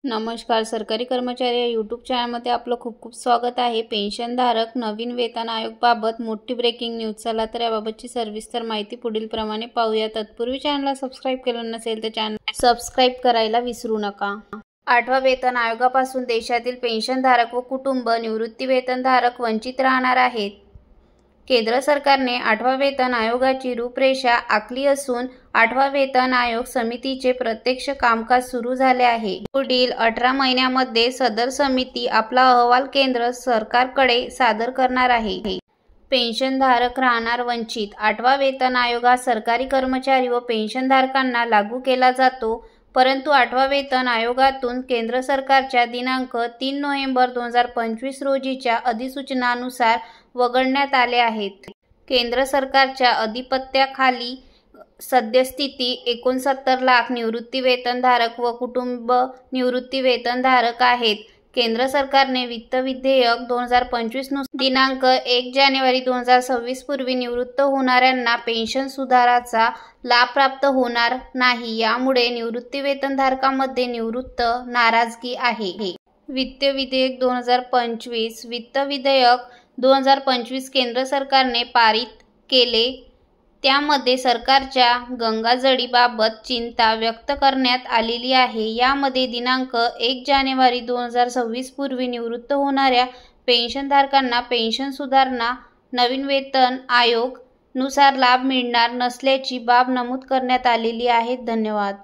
नमस्कार. सरकारी कर्मचारी या यूट्यूब चॅनलमध्ये आपलं खूप खूप स्वागत आहे. पेन्शनधारक नवीन वेतन आयोगाबाबत मोठी ब्रेकिंग न्यूज. चला तर याबाबतची सविस्तर माहिती पुढील प्रमाणे पाहूया. तत्पूर्वी चॅनलला सबस्क्राईब केलं नसेल तर चॅनल सबस्क्राईब करायला विसरू नका. 8व्या वेतन आयोगापासून देशातील पेन्शनधारक व कुटुंब निवृत्ती वेतनधारक वंचित राहणार आहेत. केंद्र सरकारने 8व्या वेतन आयोगाची रूपरेषा आखली असून 8वा वेतन आयोग समितीचे प्रत्यक्ष कामकाज सुरू झाले आहे. पुढील 18 महिन्यांमध्ये सदर समिती आपला अहवाल केंद्र सरकारकडे सादर करणार आहे. पेन्शनधारक राहणार वंचित. 8वा वेतन आयोग हा सरकारी कर्मचारी व पेन्शनधारकांना लागू केला जातो, परंतु 8व्या वेतन आयोगातून केंद्र सरकारच्या दिनांक 3 नोव्हेंबर 2025 रोजीच्या अधिसूचनानुसार वगळण्यात आले आहेत. केंद्र सरकारच्या अधिपत्याखाली सद्यस्थिती 69 लाख निवृत्ती वेतनधारक व कुटुंब निवृत्ती वेतनधारक आहेत. केंद्र सरकारने वित्त विधेयक 2025 नुसार दिनांक 1 जानेवारी 2026 पूर्वी निवृत्त होणाऱ्यांना पेन्शन सुधाराचा लाभ प्राप्त होणार नाही. यामुळे निवृत्ती वेतनधारकांमध्ये निवृत्त नाराजगी आहे. वित्त विधेयक 2025 वित्त विधेयक 2025 केंद्र सरकारने पारित केले. त्यामध्ये सरकारच्या गंगाजळीबाबत चिंता व्यक्त करण्यात आलेली आहे. यामध्ये दिनांक 1 जानेवारी 2026 पूर्वी निवृत्त होणाऱ्या पेन्शनधारकांना पेन्शन सुधारणा नवीन वेतन आयोग नुसार लाभ मिळणार नसल्याची बाब नमूद करण्यात आलेली आहे. धन्यवाद.